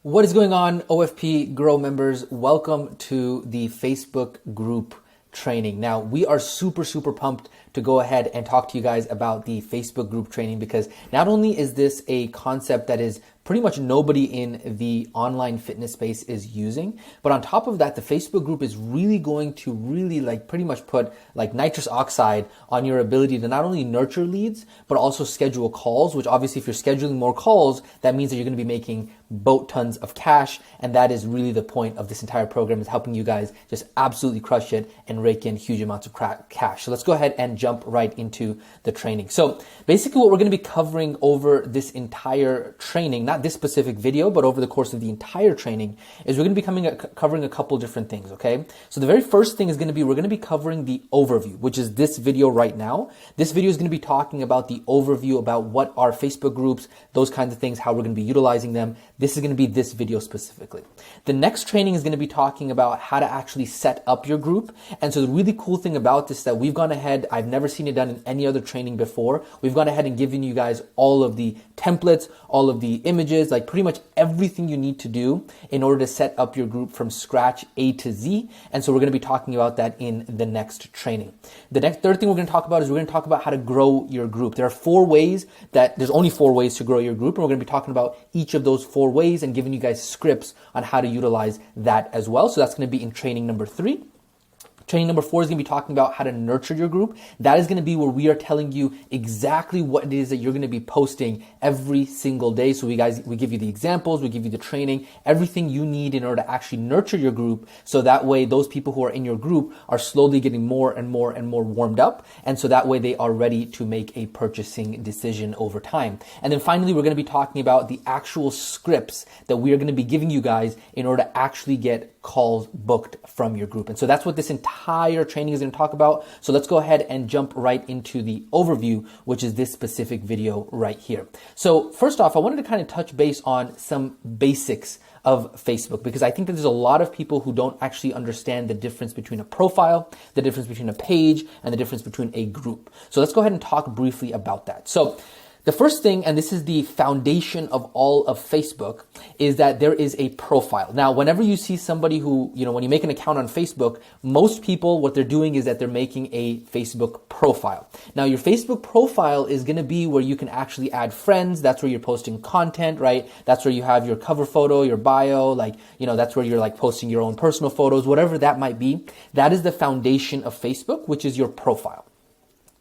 What is going on, OFP Grow members? Welcome to the Facebook group training. Now, we are super pumped to go ahead and talk to you guys about the Facebook group training, because not only is this a concept that is pretty much nobody in the online fitness space is using, but on top of that, the Facebook group is really going to pretty much put like nitrous oxide on your ability to not only nurture leads, but also schedule calls, which obviously if you're scheduling more calls, that means that you're going to be making boat tons of cash. And that is really the point of this entire program, is helping you guys just absolutely crush it and rake in huge amounts of cash. So let's go ahead and jump right into the training. So basically what we're going to be covering over this entire training, not this specific video, but over the course of the entire training, is we're going to be covering a couple different things, okay? So the very first thing is going to be, we're going to be covering the overview, which is this video right now. This video is going to be talking about the overview, about what are Facebook groups, those kinds of things, how we're going to be utilizing them. This is going to be this video specifically. The next training is going to be talking about how to actually set up your group. And so the really cool thing about this is that we've gone ahead, I've never seen it done in any other training before. We've gone ahead and given you guys all of the templates, all of the images, like pretty much everything you need to do in order to set up your group from scratch, A to Z. And so we're going to be talking about that in the next training. The third thing we're going to talk about is we're going to talk about how to grow your group. There's only four ways to grow your group. And we're going to be talking about each of those four ways and giving you guys scripts on how to utilize that as well. So that's going to be in training number 3. Training number 4 is going to be talking about how to nurture your group. That is going to be where we are telling you exactly what it is that you're going to be posting every single day. So we give you the examples, we give you the training, everything you need in order to actually nurture your group. So that way, those people who are in your group are slowly getting more and more warmed up. And so that way they are ready to make a purchasing decision over time. And then finally, we're going to be talking about the actual scripts that we are going to be giving you guys in order to actually get calls booked from your group. And so that's what this entire training is going to talk about. So let's go ahead and jump right into the overview, which is this specific video right here. So first off, I wanted to kind of touch base on some basics of Facebook, because I think that there's a lot of people who don't actually understand the difference between a profile, the difference between a page, and the difference between a group. So let's go ahead and talk briefly about that. So the first thing, and this is the foundation of all of Facebook, is that there is a profile. Now, whenever you see somebody who, when you make an account on Facebook, most people, what they're doing is that they're making a Facebook profile. Now, your Facebook profile is going to be where you can actually add friends. That's where you're posting content, right? That's where you have your cover photo, your bio, that's where you're posting your own personal photos, whatever that might be. That is the foundation of Facebook, which is your profile.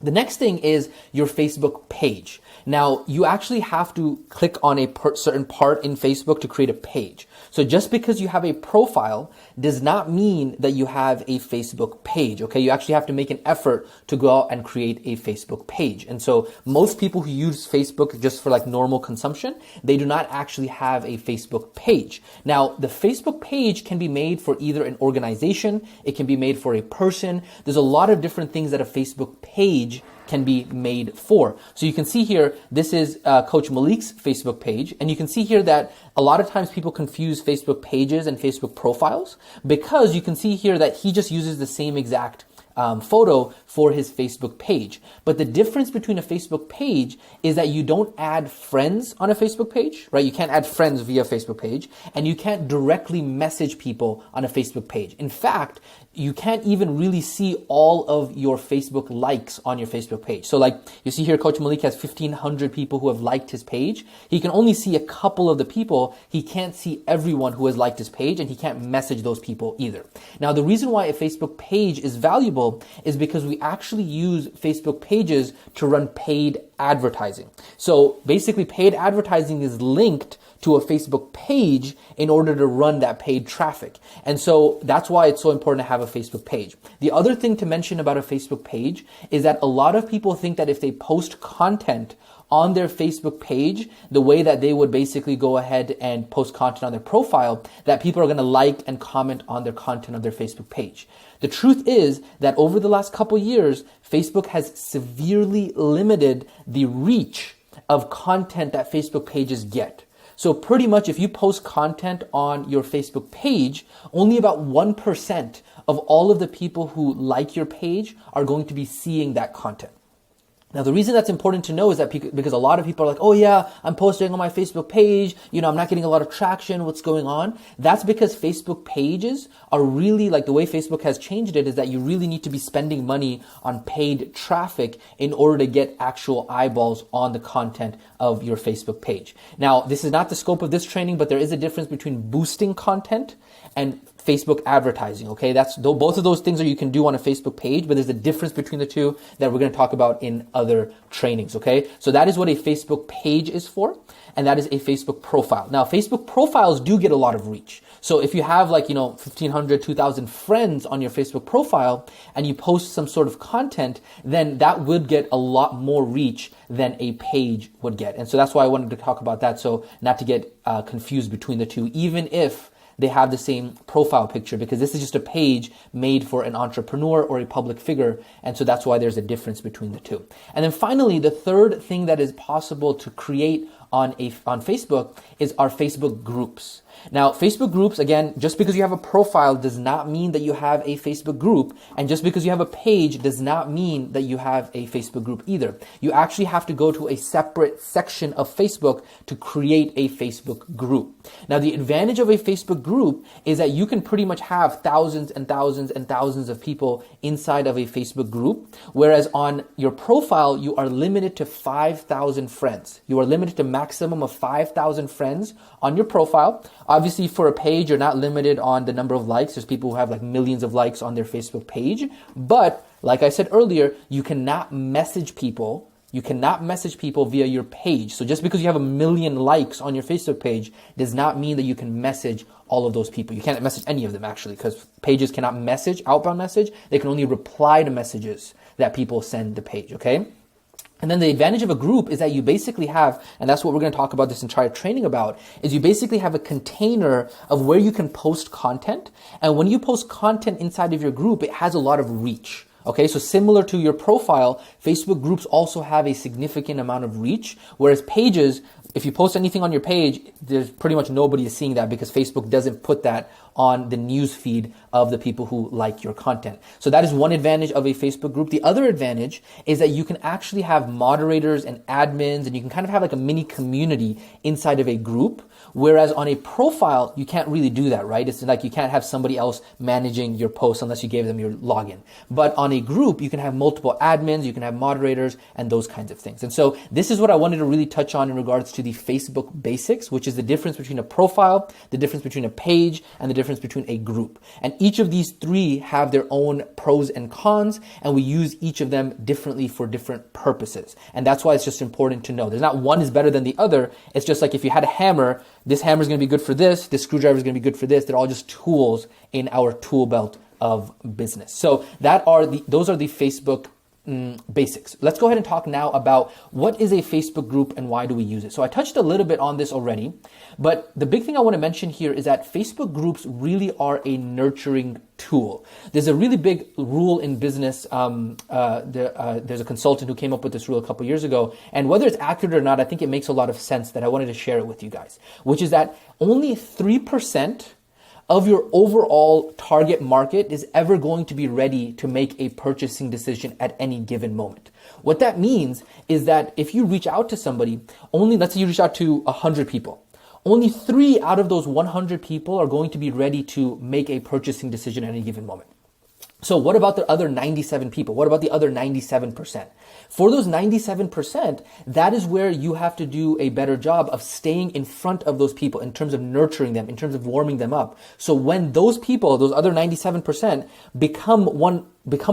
The next thing is your Facebook page. Now, you actually have to click on a certain part in Facebook to create a page. So just because you have a profile does not mean that you have a Facebook page, okay? You actually have to make an effort to go out and create a Facebook page. And so most people who use Facebook just for normal consumption, they do not actually have a Facebook page. Now, the Facebook page can be made for either an organization, it can be made for a person. There's a lot of different things that a Facebook page can be made for. So you can see here, this is Coach Malik's Facebook page. And you can see here that a lot of times people confuse Facebook pages and Facebook profiles, because you can see here that he just uses the same exact photo for his Facebook page. But the difference between a Facebook page is that you don't add friends on a Facebook page, right? You can't add friends via Facebook page, and you can't directly message people on a Facebook page. In fact, you can't even really see all of your Facebook likes on your Facebook page. So you see here, Coach Malik has 1,500 people who have liked his page. He can only see a couple of the people. He can't see everyone who has liked his page, and he can't message those people either. Now, the reason why a Facebook page is valuable is because we actually use Facebook pages to run paid advertising. So basically, paid advertising is linked to a Facebook page in order to run that paid traffic. And so that's why it's so important to have a Facebook page. The other thing to mention about a Facebook page is that a lot of people think that if they post content on their Facebook page, the way that they would basically go ahead and post content on their profile, that people are going to like and comment on their content on their Facebook page. The truth is that over the last couple years, Facebook has severely limited the reach of content that Facebook pages get. So pretty much if you post content on your Facebook page, only about 1% of all of the people who like your page are going to be seeing that content. Now, the reason that's important to know is that because a lot of people are like, oh yeah, I'm posting on my Facebook page, I'm not getting a lot of traction, what's going on? That's because Facebook pages are really, like, the way Facebook has changed it is that you really need to be spending money on paid traffic in order to get actual eyeballs on the content of your Facebook page. Now, this is not the scope of this training, but there is a difference between boosting content and Facebook advertising, okay? Both of those things you can do on a Facebook page, but there's a difference between the two that we're going to talk about in other trainings, okay? So that is what a Facebook page is for, and that is a Facebook profile. Now, Facebook profiles do get a lot of reach. So if you have 1,500, 2,000 friends on your Facebook profile and you post some sort of content, then that would get a lot more reach than a page would get. And so that's why I wanted to talk about that, so not to get confused between the two, even if they have the same profile picture, because this is just a page made for an entrepreneur or a public figure. And so that's why there's a difference between the two. And then finally, the third thing that is possible to create on Facebook is our Facebook groups. Now, Facebook groups, again, just because you have a profile does not mean that you have a Facebook group. And just because you have a page does not mean that you have a Facebook group either. You actually have to go to a separate section of Facebook to create a Facebook group. Now, the advantage of a Facebook group is that you can pretty much have thousands and thousands and thousands of people inside of a Facebook group. Whereas on your profile, you are limited to 5,000 friends. You are limited to maximum of 5,000 friends on your profile. Obviously, for a page, you're not limited on the number of likes. There's people who have millions of likes on their Facebook page. But like I said earlier, you cannot message people. You cannot message people via your page. So just because you have 1 million likes on your Facebook page does not mean that you can message all of those people. You can't message any of them, actually, because pages cannot message, outbound message. They can only reply to messages that people send the page, okay? And then the advantage of a group is that you basically have, and that's what we're going to talk about this entire training about, is you basically have a container of where you can post content. And when you post content inside of your group, it has a lot of reach. Okay, so similar to your profile, Facebook groups also have a significant amount of reach, whereas pages, if you post anything on your page, there's pretty much nobody is seeing that because Facebook doesn't put that on the news feed of the people who like your content. So that is one advantage of a Facebook group. The other advantage is that you can actually have moderators and admins, and you can kind of have a mini community inside of a group. Whereas on a profile, you can't really do that, right? It's like you can't have somebody else managing your posts unless you gave them your login. But on a group, you can have multiple admins, you can have moderators, and those kinds of things. And so this is what I wanted to really touch on in regards to the Facebook basics, which is the difference between a profile, the difference between a page, and the difference between a group. And each of these three have their own pros and cons, and we use each of them differently for different purposes. And that's why it's just important to know. There's not one is better than the other. It's just like if you had a hammer, this hammer is going to be good for this screwdriver is going to be good for this. They're all just tools in our tool belt of business. So those are the Facebook basics. Let's go ahead and talk now about what is a Facebook group and why do we use it. So I touched a little bit on this already, but the big thing I want to mention here is that Facebook groups really are a nurturing tool. There's a really big rule in business. There's a consultant who came up with this rule a couple years ago, and whether it's accurate or not, I think it makes a lot of sense that I wanted to share it with you guys, which is that only 3% of your overall target market is ever going to be ready to make a purchasing decision at any given moment. What that means is that if you reach out to somebody, let's say you reach out to 100 people, only 3 out of those 100 people are going to be ready to make a purchasing decision at any given moment. So what about the other 97 people? What about the other 97%? For those 97%, that is where you have to do a better job of staying in front of those people in terms of nurturing them, in terms of warming them up. So when those people, those other 97%, become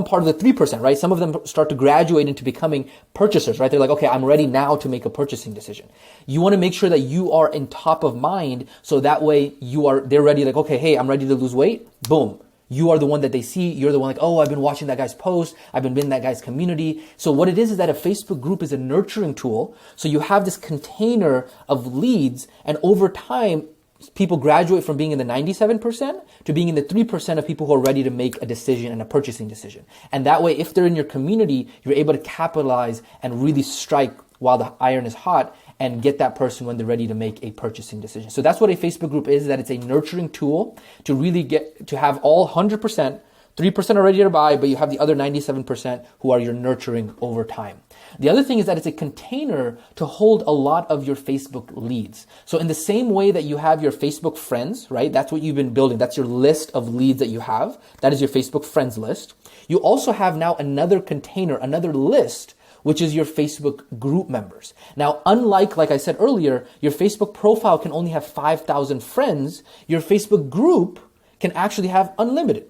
part of the 3%, right? Some of them start to graduate into becoming purchasers, right? They're like, okay, I'm ready now to make a purchasing decision. You want to make sure that you are in top of mind, so that way they're ready, like, okay, hey, I'm ready to lose weight. Boom. You are the one that they see. You're the one like, oh, I've been watching that guy's post. I've been in that guy's community. So what it is that a Facebook group is a nurturing tool. So you have this container of leads, and over time, people graduate from being in the 97% to being in the 3% of people who are ready to make a decision and a purchasing decision. And that way, if they're in your community, you're able to capitalize and really strike while the iron is hot and get that person when they're ready to make a purchasing decision. So that's what a Facebook group is, that it's a nurturing tool to really get to have all 100%, 3% are ready to buy, but you have the other 97% who are your nurturing over time. The other thing is that it's a container to hold a lot of your Facebook leads. So in the same way that you have your Facebook friends, right? That's what you've been building. That's your list of leads that you have. That is your Facebook friends list. You also have now another container, another list, which is your Facebook group members. Now, unlike, like I said earlier, your Facebook profile can only have 5,000 friends, your Facebook group can actually have unlimited.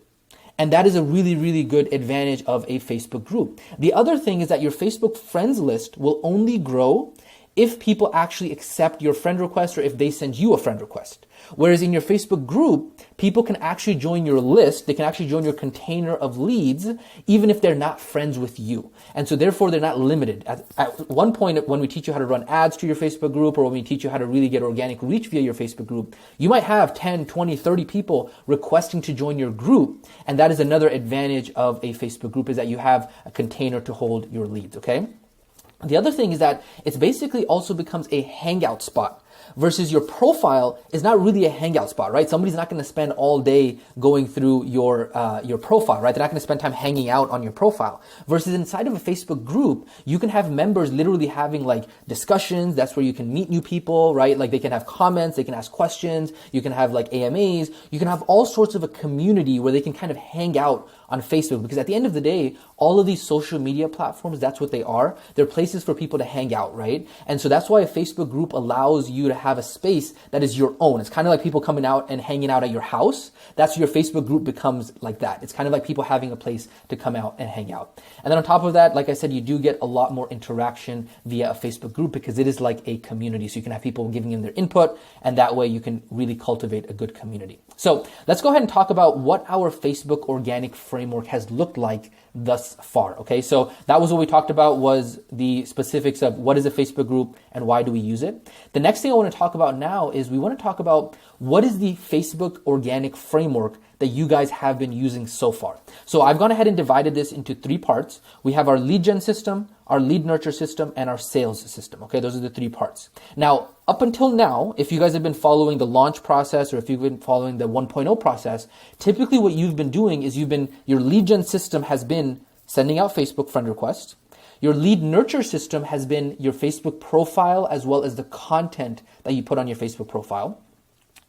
And that is a really, really good advantage of a Facebook group. The other thing is that your Facebook friends list will only grow if people actually accept your friend request or if they send you a friend request. Whereas in your Facebook group, people can actually join your list. They can actually join your container of leads, even if they're not friends with you. And so therefore, they're not limited. At one point, when we teach you how to run ads to your Facebook group, or when we teach you how to really get organic reach via your Facebook group, you might have 10, 20, 30 people requesting to join your group. And that is another advantage of a Facebook group, is that you have a container to hold your leads, okay? The other thing is that it's basically also becomes a hangout spot, versus your profile is not really a hangout spot, right? Somebody's not going to spend all day going through your profile, right? They're not going to spend time hanging out on your profile. Versus inside of a Facebook group, you can have members literally having like discussions. That's where you can meet new people, right? Like they can have comments, they can ask questions, you can have like AMAs, you can have all sorts of a community where they can kind of hang out on Facebook, because at the end of the day, all of these social media platforms, that's what they are. They're places for people to hang out, right? And so that's why a Facebook group allows you to have a space that is your own. It's kind of like people coming out and hanging out at your house. That's your Facebook group becomes like that. It's kind of like people having a place to come out and hang out. And then on top of that, like I said, you do get a lot more interaction via a Facebook group, because it is like a community. So you can have people giving in their input, and that way you can really cultivate a good community. So let's go ahead and talk about what our Facebook organic framework has looked like thus far. Okay, so that was what we talked about, was the specifics of what is a Facebook group and why do we use it. The next thing I want to talk about now is we want to talk about what is the Facebook organic framework that you guys have been using so far. So I've gone ahead and divided this into 3 parts. We have our lead gen system, our lead nurture system, and our sales system. Okay, those are the 3 parts. Now, up until now, if you guys have been following the launch process, or if you've been following the 1.0 process, typically what you've been doing is your lead gen system has been sending out Facebook friend requests. Your lead nurture system has been your Facebook profile, as well as the content that you put on your Facebook profile.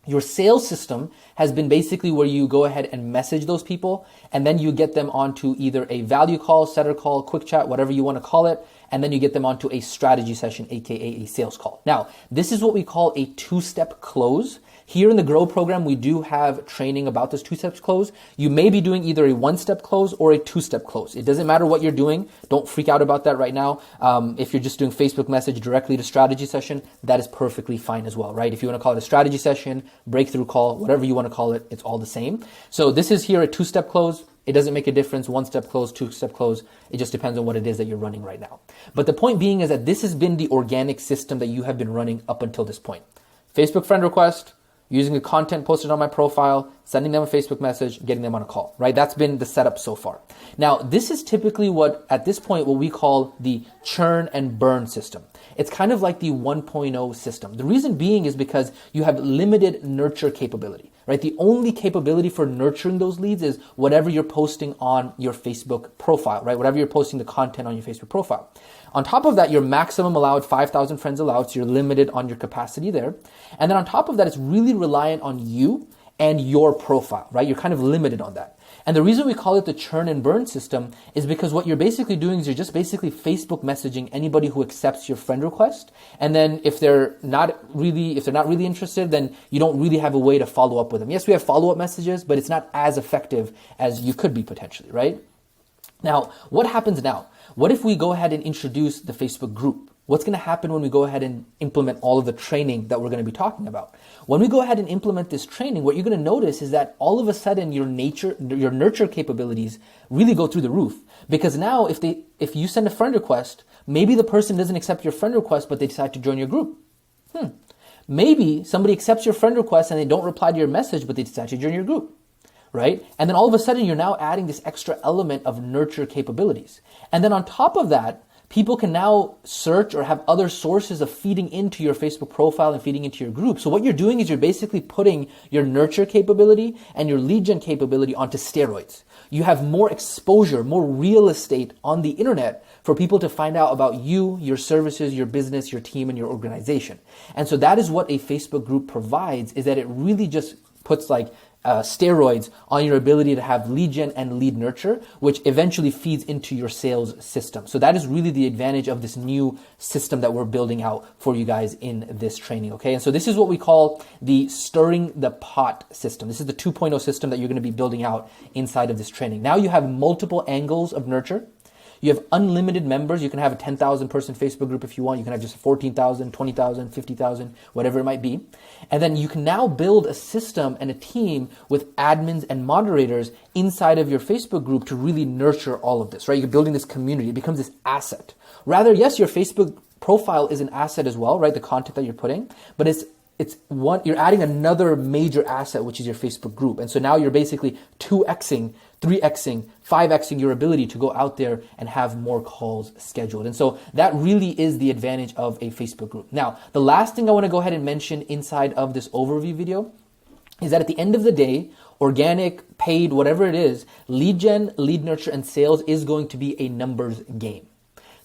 Your sales system has been basically where you go ahead and message those people, and then you get them onto either a value call, setter call, quick chat, whatever you want to call it, and then you get them onto a strategy session, aka a sales call. Now, this is what we call a 2-step close. Here in the Grow program, we do have training about this 2-step close. You may be doing either a 1-step close or a 2-step close. It doesn't matter what you're doing. Don't freak out about that right now. If you're just doing Facebook message directly to strategy session, that is perfectly fine as well, right? If you want to call it a strategy session, breakthrough call, whatever you want to call it, it's all the same. So this is here a 2-step close. It doesn't make a difference, 1-step close, 2-step close. It just depends on what it is that you're running right now. But the point being is that this has been the organic system that you have been running up until this point. Facebook friend request, using the content posted on my profile, sending them a Facebook message, getting them on a call, right? That's been the setup so far. Now, this is typically at this point, what we call the churn and burn system. It's kind of like the 1.0 system. The reason being is because you have limited nurture capability, right? The only capability for nurturing those leads is whatever you're posting on your Facebook profile, right? Whatever you're posting the content on your Facebook profile. On top of that, your maximum allowed 5,000 friends allowed, so you're limited on your capacity there. And then on top of that, it's really reliant on you and your profile, right? You're kind of limited on that. And the reason we call it the churn and burn system is because what you're basically doing is you're just basically Facebook messaging anybody who accepts your friend request. And then if they're not really interested, then you don't really have a way to follow up with them. Yes, we have follow-up messages, but it's not as effective as you could be potentially, right? Now, what happens now? What if we go ahead and introduce the Facebook group? What's going to happen when we go ahead and implement all of the training that we're going to be talking about? When we go ahead and implement this training, what you're going to notice is that all of a sudden your nurture capabilities really go through the roof. Because now if you send a friend request, maybe the person doesn't accept your friend request, but they decide to join your group. Maybe somebody accepts your friend request and they don't reply to your message, but they decide to join your group. Right? And then all of a sudden you're now adding this extra element of nurture capabilities. And then on top of that, people can now search or have other sources of feeding into your Facebook profile and feeding into your group. So what you're doing is you're basically putting your nurture capability and your lead gen capability onto steroids. You have more exposure, more real estate on the internet for people to find out about you, your services, your business, your team, and your organization. And so that is what a Facebook group provides, is that it really just puts like steroids on your ability to have lead gen and lead nurture, which eventually feeds into your sales system. So that is really the advantage of this new system that we're building out for you guys in this training, okay? And so this is what we call the stirring the pot system. This is the 2.0 system that you're going to be building out inside of this training. Now you have multiple angles of nurture. You have unlimited members. You can have a 10,000 person Facebook group if you want. You can have just 14,000, 20,000, 50,000, whatever it might be. And then you can now build a system and a team with admins and moderators inside of your Facebook group to really nurture all of this, right? You're building this community. It becomes this asset. Rather, yes, your Facebook profile is an asset as well, right? The content that you're putting, but it's one, you're adding another major asset, which is your Facebook group. And so now you're basically 2xing, 3xing, 5xing your ability to go out there and have more calls scheduled. And so that really is the advantage of a Facebook group. Now, the last thing I want to go ahead and mention inside of this overview video is that at the end of the day, organic, paid, whatever it is, lead gen, lead nurture, and sales is going to be a numbers game.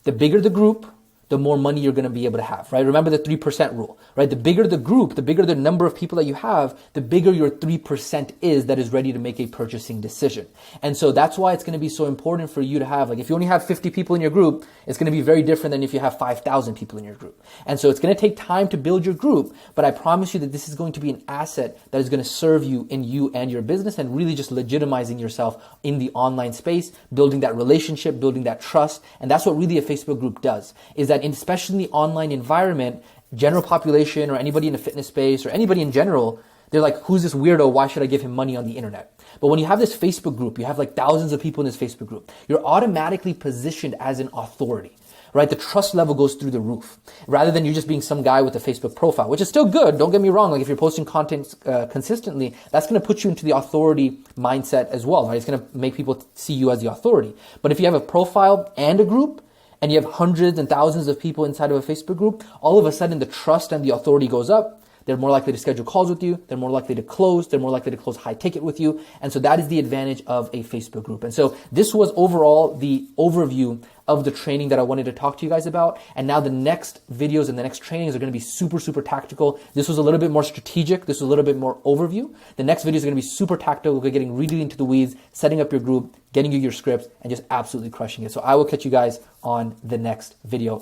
The bigger the group, the more money you're going to be able to have, right? Remember the 3% rule, right? The bigger the group, the bigger the number of people that you have, the bigger your 3% is that is ready to make a purchasing decision. And so that's why it's going to be so important for you to have, like if you only have 50 people in your group, it's going to be very different than if you have 5,000 people in your group. And so it's going to take time to build your group, but I promise you that this is going to be an asset that is going to serve you in you and your business and really just legitimizing yourself in the online space, building that relationship, building that trust. And that's what really a Facebook group does, is that especially in the online environment, general population or anybody in the fitness space or anybody in general, they're like, who's this weirdo? Why should I give him money on the internet? But when you have this Facebook group, you have like thousands of people in this Facebook group, you're automatically positioned as an authority, right? The trust level goes through the roof rather than you just being some guy with a Facebook profile, which is still good. Don't get me wrong. Like if you're posting content consistently, that's going to put you into the authority mindset as well, right? It's going to make people see you as the authority. But if you have a profile and a group, and you have hundreds and thousands of people inside of a Facebook group, all of a sudden the trust and the authority goes up. They're more likely to schedule calls with you. They're more likely to close. They're more likely to close high ticket with you. And so that is the advantage of a Facebook group. And so this was overall the overview of the training that I wanted to talk to you guys about. And now the next videos and the next trainings are going to be super, super tactical. This was a little bit more strategic. This was a little bit more overview. The next videos are going to be super tactical. We're getting really into the weeds, setting up your group, getting you your scripts, and just absolutely crushing it. So I will catch you guys on the next video.